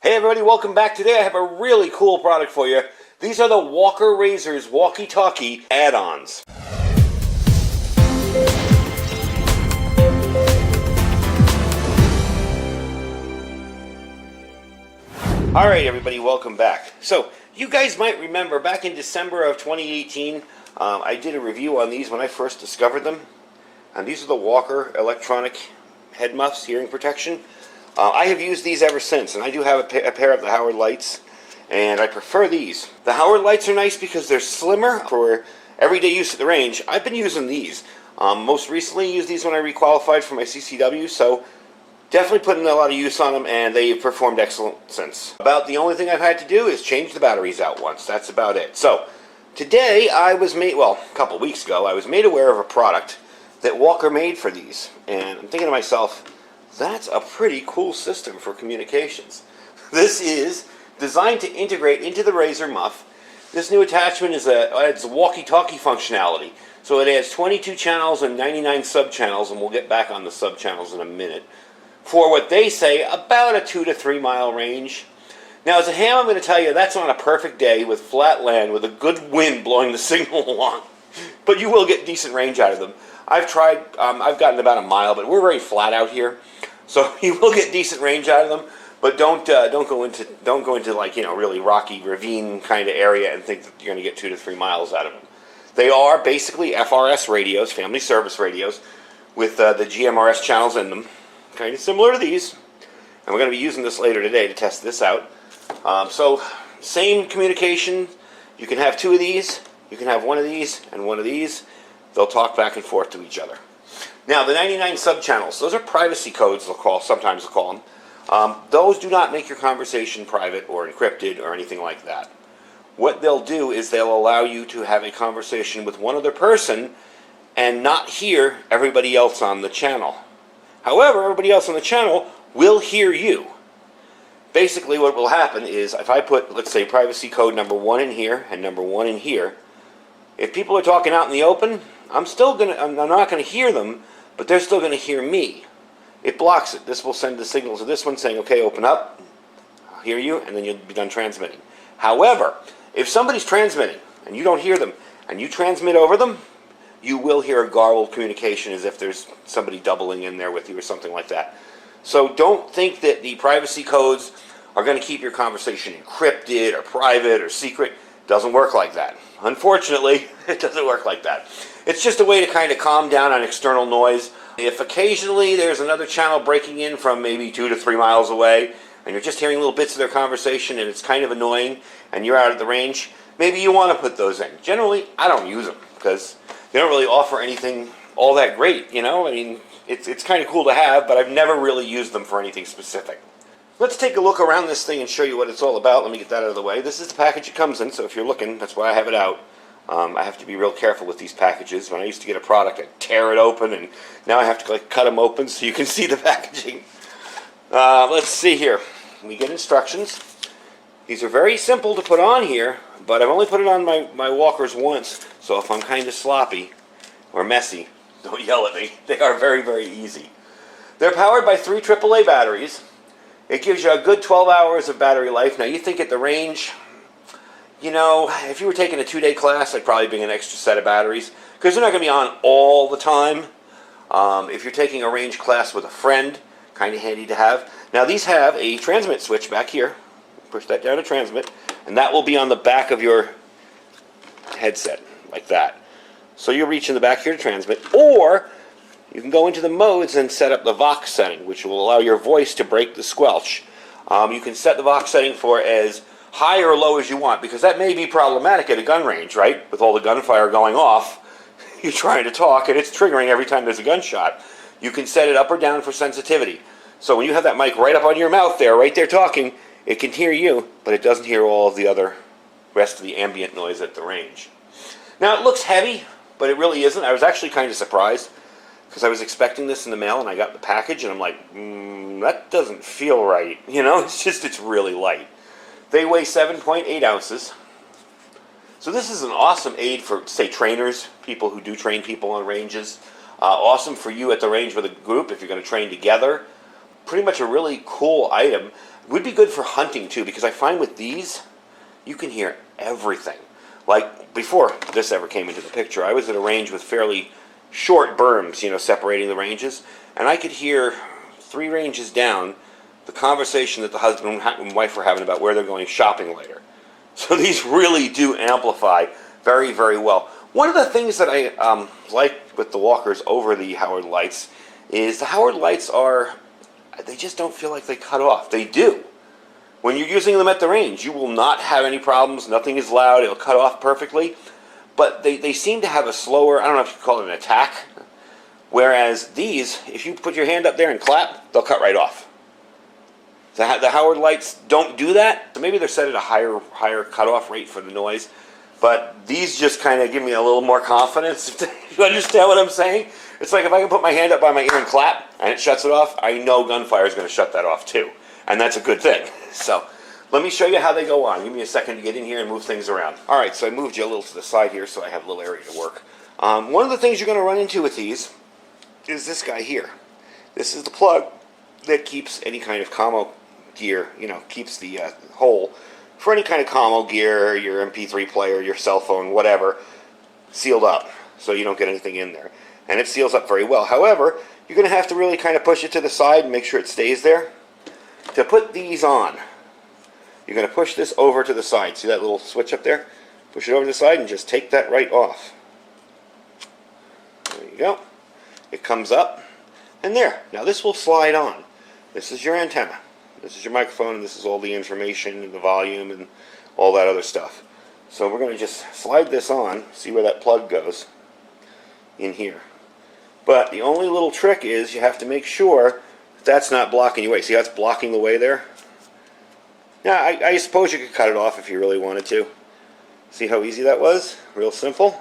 Hey everybody, welcome back. Today I have a really cool product for you. These are the Walker Razor's Walkie Talkie add-ons. Alright everybody, welcome back. So, you guys might remember back in December of 2018, I did a review on these when I first discovered them. And these are the Walker electronic head muffs, hearing protection. I have used these ever since, and I do have a pair of the Howard lights, and I prefer these. The Howard lights are nice because they're slimmer for everyday use at the range. I've been using these. Most recently used these when I requalified for my CCW, so definitely put in a lot of use on them, and they've performed excellent since. About the only thing I've had to do is change the batteries out once. That's about it. So, today I was made, well, a couple weeks ago, I was made aware of a product that Walker made for these, and I'm thinking to myself, that's a pretty cool system for communications. This is designed to integrate into the Razor muff. This new attachment adds walkie-talkie functionality. So it adds 22 channels and 99 sub-channels, and we'll get back on the sub-channels in a minute, for what they say about a 2 to 3 mile range. Now as a ham, I'm going to tell you that's on a perfect day with flat land with a good wind blowing the signal along. But you will get decent range out of them. I've tried, I've gotten about a mile, but we're very flat out here. So you will get decent range out of them, but don't go into like, you know, really rocky ravine kind of area and think that you're going to get 2 to 3 miles out of them. They are basically FRS radios, family service radios, with the GMRS channels in them, kind of similar to these. And we're going to be using this later today to test this out. So same communication. You can have 2 of these, you can have 1 of these, and 1 of these. They'll talk back and forth to each other. Now, the 99 sub-channels, those are privacy codes, sometimes they'll call them. Those do not make your conversation private or encrypted or anything like that. What they'll do is they'll allow you to have a conversation with one other person and not hear everybody else on the channel. However, everybody else on the channel will hear you. Basically, what will happen is if I put, let's say, privacy code number 1 in here and number 1 in here, if people are talking out in the open, I'm not going to hear them, but they're still going to hear me. It blocks it. This will send the signal to this one saying, okay, open up, I'll hear you, and then you'll be done transmitting. However, if somebody's transmitting and you don't hear them, and you transmit over them, you will hear a garbled communication as if there's somebody doubling in there with you or something like that. So don't think that the privacy codes are going to keep your conversation encrypted or private or secret. It doesn't work like that. Unfortunately, it doesn't work like that. It's just a way to kind of calm down on external noise. If occasionally there's another channel breaking in from maybe 2 to 3 miles away, and you're just hearing little bits of their conversation and it's kind of annoying, and you're out of the range, maybe you want to put those in. Generally, I don't use them because they don't really offer anything all that great, you know? I mean, it's kind of cool to have, but I've never really used them for anything specific. Let's take a look around this thing and show you what it's all about. Let me get that out of the way. This is the package it comes in, so if you're looking, that's why I have it out. I have to be real careful with these packages. When I used to get a product, I'd tear it open, and now I have to like cut them open so you can see the packaging. Let's see here. We get instructions. These are very simple to put on here, but I've only put it on my walkers once, so if I'm kind of sloppy or messy, don't yell at me. They are very, very easy. They're powered by 3 AAA batteries. It gives you a good 12 hours of battery life. Now, you think at the range, you know, if you were taking a 2-day class, I'd probably bring an extra set of batteries because they're not going to be on all the time. If you're taking a range class with a friend, kind of handy to have. Now, these have a transmit switch back here. Push that down to transmit, and that will be on the back of your headset, like that. So you reach in the back here to transmit, or you can go into the modes and set up the Vox setting, which will allow your voice to break the squelch. You can set the Vox setting for as high or low as you want, because that may be problematic at a gun range, right? With all the gunfire going off, you're trying to talk, and it's triggering every time there's a gunshot. You can set it up or down for sensitivity. So when you have that mic right up on your mouth there, right there talking, it can hear you, but it doesn't hear all of the other rest of the ambient noise at the range. Now, it looks heavy, but it really isn't. I was actually kind of surprised, because I was expecting this in the mail, and I got the package, and I'm like, that doesn't feel right. You know, it's really light. They weigh 7.8 ounces. So this is an awesome aid for, say, trainers, people who do train people on ranges. Awesome for you at the range with a group if you're going to train together. Pretty much a really cool item. It would be good for hunting too, because I find with these, you can hear everything. Like before this ever came into the picture, I was at a range with fairly short berms, separating the ranges, and I could hear 3 ranges down the conversation that the husband and wife were having about where they're going shopping later. So these really do amplify very, very well. One of the things that I like with the walkers over the Howard lights is the Howard lights they just don't feel like they cut off. They do. When you're using them at the range, you will not have any problems. Nothing is loud. It'll cut off perfectly. But they seem to have a slower, I don't know if you call it an attack. Whereas these, if you put your hand up there and clap, they'll cut right off. The Howard lights don't do that. So maybe they're set at a higher cutoff rate for the noise. But these just kind of give me a little more confidence. You understand what I'm saying? It's like if I can put my hand up by my ear and clap, and it shuts it off, I know gunfire is going to shut that off too. And that's a good thing. So let me show you how they go on. Give me a second to get in here and move things around. All right, so I moved you a little to the side here so I have a little area to work. One of the things you're going to run into with these is this guy here. This is the plug that keeps any kind of commo gear, keeps the hole for any kind of commo gear, your MP3 player, your cell phone, whatever, sealed up so you don't get anything in there. And it seals up very well. However, you're going to have to really kind of push it to the side and make sure it stays there. To put these on, you're going to push this over to the side. See that little switch up there? Push it over to the side and just take that right off. There you go. It comes up, and there. Now this will slide on. This is your antenna. This is your microphone, and this is all the information and the volume and all that other stuff. So we're going to just slide this on, see where that plug goes in here. But the only little trick is you have to make sure that's not blocking your way. See how it's blocking the way there? Now, I suppose you could cut it off if you really wanted to. See how easy that was? Real simple.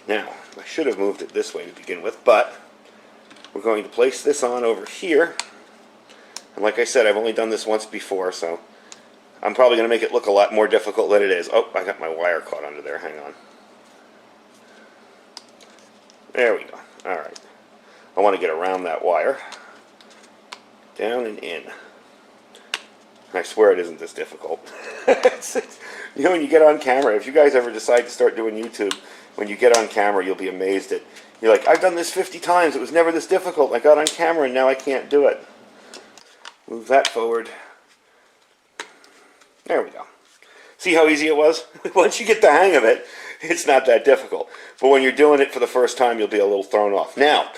Now, I should have moved it this way to begin with, but we're going to place this on over here. And like I said, I've only done this once before, so I'm probably going to make it look a lot more difficult than it is. Oh, I got my wire caught under there. Hang on. There we go. All right. I want to get around that wire. Down and in. I swear it isn't this difficult. When you get on camera, if you guys ever decide to start doing YouTube, when you get on camera, you'll be amazed at, you're like, I've done this 50 times. It was never this difficult. I got on camera and now I can't do it. Move that forward. There we go. See how easy it was? Once you get the hang of it, it's not that difficult. But when you're doing it for the first time, you'll be a little thrown off. Now,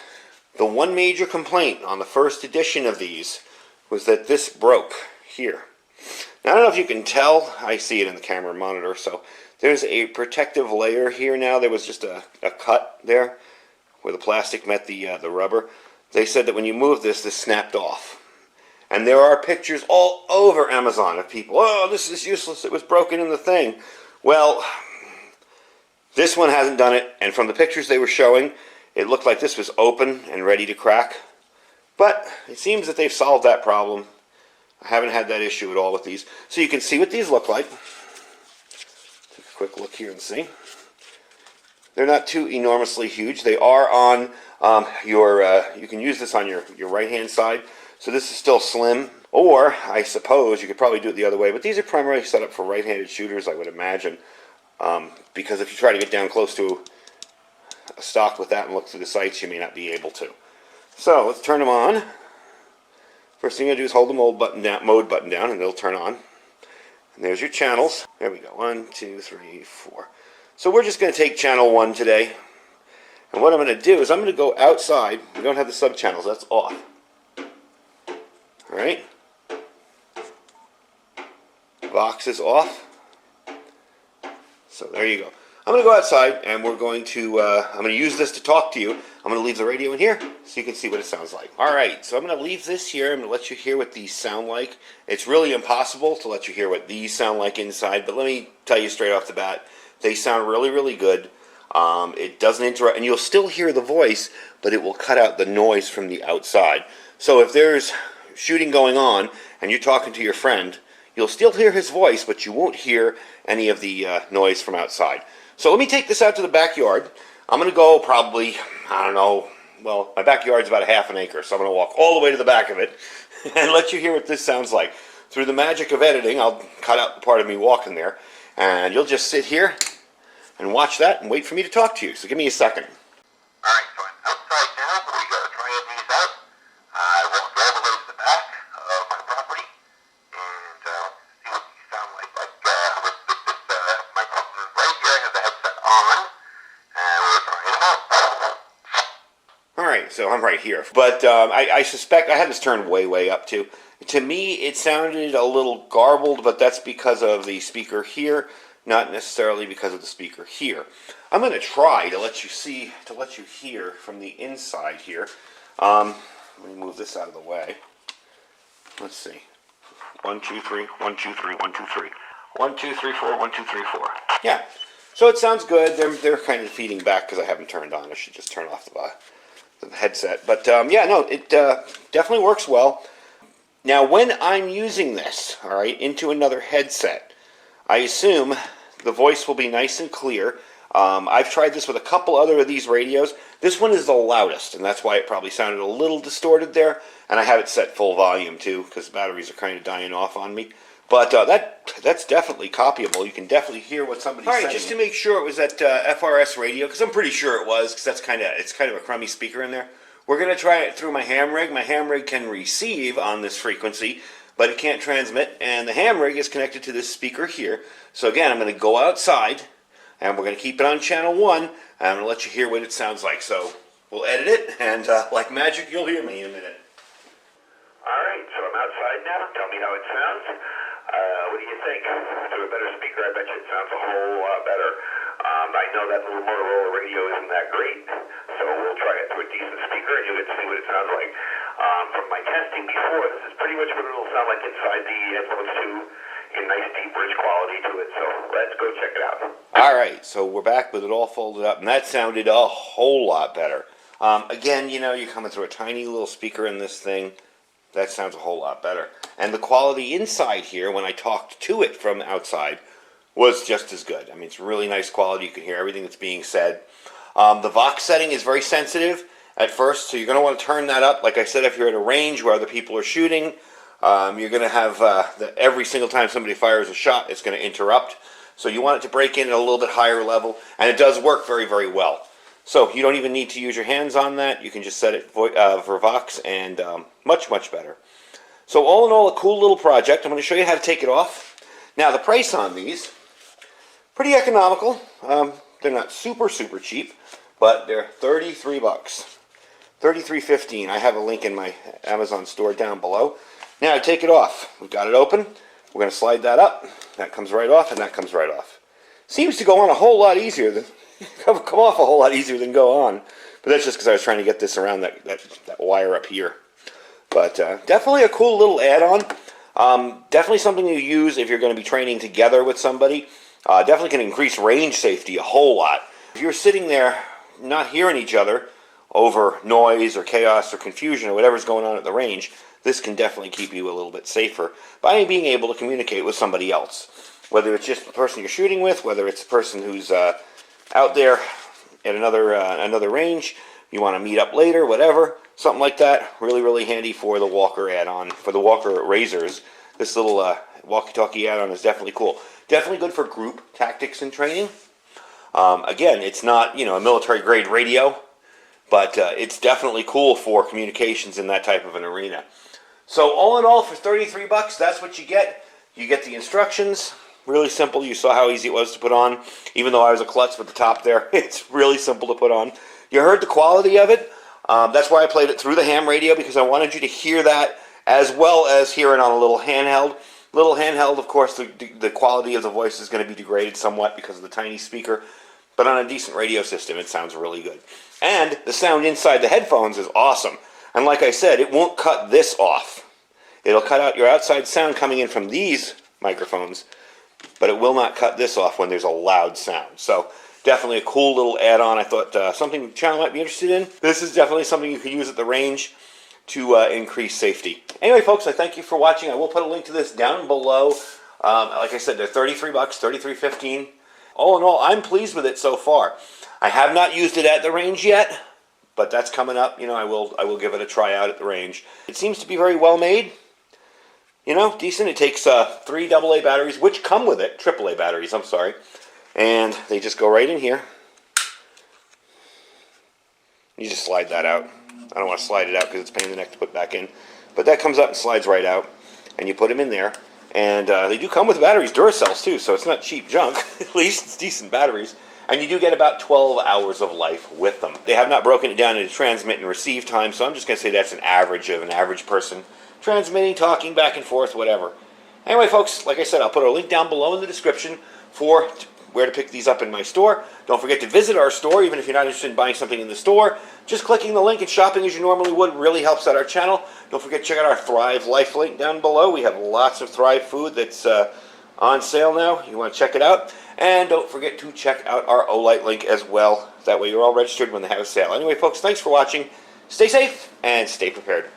the one major complaint on the first edition of these was that this broke here. Now, I don't know if you can tell. I see it in the camera monitor. So there's a protective layer here now. There was just a cut there where the plastic met the rubber. They said that when you move this snapped off. And there are pictures all over Amazon of people, oh, this is useless, it was broken in the thing. Well, this one hasn't done it, and from the pictures they were showing, it looked like this was open and ready to crack. But it seems that they've solved that problem. I haven't had that issue at all with these. So you can see what these look like. Take a quick look here and see. They're not too enormously huge. They are on you can use this on your right-hand side. So this is still slim, or I suppose you could probably do it the other way, but these are primarily set up for right-handed shooters, I would imagine, because if you try to get down close to a stock with that and look through the sights, you may not be able to. So let's turn them on. First thing you're going to do is hold the mode button down, and it'll turn on. And there's your channels. There we go, 1, 2, 3, 4. So we're just going to take channel 1 today, and what I'm going to do is I'm going to go outside. We don't have the sub-channels, that's off. Alright, box is off, so there you go. I'm going to go outside and we're going to, I'm going to use this to talk to you. I'm going to leave the radio in here so you can see what it sounds like. Alright, so I'm going to leave this here. I'm going to let you hear what these sound like. It's really impossible to let you hear what these sound like inside, but let me tell you straight off the bat, they sound really, really good. It doesn't interrupt, and you'll still hear the voice, but it will cut out the noise from the outside. So if there's shooting going on and you're talking to your friend, you'll still hear his voice, but you won't hear any of the noise from outside. So let me take this out to the backyard. I'm going to go probably, I don't know, well, my backyard's about a half an acre, so I'm going to walk all the way to the back of it and let you hear what this sounds like. through the magic of editing, I'll cut out the part of me walking there, and you'll just sit here and watch that and wait for me to talk to you. So give me a second. Alright, so I'm outside now. We got to try these out. I walked all the way to the back of my property and see what these sound like. With this microphone right here, I have the headset on, and we're trying them out. Alright, so I'm right here. But I suspect, I had this turned way up too. To me, it sounded a little garbled, but that's because of the speaker here, not necessarily because of the speaker here. I'm going to try to let you hear from the inside here. Let me move this out of the way. Let's see. 1, 2, 3, 1, 2, 3, 1, 2, 3. 1, 2, 3, 4, 1, 2, 3, 4. Yeah. So it sounds good. They're kind of feeding back because I haven't turned on. I should just turn off the headset. But yeah, no, it definitely works well. Now, when I'm using this, all right, into another headset, I assume the voice will be nice and clear. I've tried this with a couple other of these radios. This one is the loudest, and that's why it probably sounded a little distorted there. And I have it set full volume, too, because the batteries are kind of dying off on me. But that's definitely copyable. You can definitely hear what somebody's saying. All right, just to make sure it was that FRS radio, because I'm pretty sure it was, because it's kind of a crummy speaker in there. We're going to try it through my ham rig. My ham rig can receive on this frequency, but it can't transmit, and the ham rig is connected to this speaker here. So again, I'm going to go outside, and we're going to keep it on channel 1, and I'm going to let you hear what it sounds like. So we'll edit it, and like magic, you'll hear me in a minute. Alright, so I'm outside now. Tell me how it sounds. What do you think? Through a better speaker, I bet you it sounds a whole lot better. I know that little Motorola radio isn't that great, so we'll try it through a decent speaker and you'll get to see what it sounds like. From my testing before, this is pretty much what it'll sound like inside the headphones too, in nice deep rich quality to it, so let's go check it out. Alright, so we're back with it all folded up, and that sounded a whole lot better. Again, you know, you're coming through a tiny little speaker in this thing. That sounds a whole lot better. And the quality inside here, when I talked to it from outside, was just as good. I mean, it's really nice quality. You can hear everything that's being said. The Vox setting is very sensitive at first, so you're going to want to turn that up. Like I said, if you're at a range where other people are shooting, you're going to have every single time somebody fires a shot, it's going to interrupt. So you want it to break in at a little bit higher level, and it does work very well. So you don't even need to use your hands on that. You can just set it for Vox, and much better. So all in all, a cool little project. I'm going to show you how to take it off. Now, the price on these, pretty economical. They're not super cheap, but they're 33 bucks. $33.15. I have a link in my Amazon store down below. Now, to take it off, we've got it open. We're going to slide that up. That comes right off, and that comes right off. Seems to go on a whole lot easier than come off a whole lot easier than go on. But that's just because I was trying to get this around that wire up here. But definitely a cool little add-on. Definitely something you use if you're going to be training together with somebody. Definitely can increase range safety a whole lot. If you're sitting there not hearing each other over noise or chaos or confusion or whatever's going on at the range, this can definitely keep you a little bit safer by being able to communicate with somebody else. Whether it's just the person you're shooting with, whether it's the person who's out there at another range, you want to meet up later, whatever, something like that. Really handy for the Walker add-on, for the Walker Razors. This little Walkie Talkie add-on is definitely cool. Definitely good for group tactics and training. Again, it's not, a military grade radio, but it's definitely cool for communications in that type of an arena. So all in all, for 33 bucks, that's what you get. You get the instructions. Really simple. You saw how easy it was to put on. Even though I was a klutz with the top there, it's really simple to put on. You heard the quality of it. That's why I played it through the ham radio, because I wanted you to hear that as well as hear it on a little handheld. Little handheld, of course, the quality of the voice is going to be degraded somewhat because of the tiny speaker. But on a decent radio system, it sounds really good. And the sound inside the headphones is awesome. And like I said, it won't cut this off. It'll cut out your outside sound coming in from these microphones, but it will not cut this off when there's a loud sound. So definitely a cool little add-on. I thought something the channel might be interested in. This is definitely something you can use at the range to increase safety. Anyway, folks, I thank you for watching. I will put a link to this down below. Like I said, they're 33 bucks, $33.15. All in all, I'm pleased with it so far. I have not used it at the range yet, but that's coming up. I will give it a try out at the range. It seems to be very well made. you know, decent. It takes 3 AA batteries, which come with it, AAA batteries, I'm sorry. And they just go right in here. You just slide that out. I don't want to slide it out because it's a pain in the neck to put back in. But that comes up and slides right out. And you put them in there. And they do come with batteries, Duracells too, so it's not cheap junk. At least it's decent batteries. And you do get about 12 hours of life with them. They have not broken it down into transmit and receive time, so I'm just going to say that's an average of an average person. Transmitting, talking, back and forth, whatever. Anyway, folks, like I said, I'll put a link down below in the description for where to pick these up in my store. Don't forget to visit our store, even if you're not interested in buying something in the store. Just clicking the link and shopping as you normally would really helps out our channel. Don't forget to check out our Thrive Life link down below. We have lots of Thrive food that's on sale now. You want to check it out. And don't forget to check out our Olight link as well. That way you're all registered when they have a sale. Anyway, folks, thanks for watching. Stay safe and stay prepared.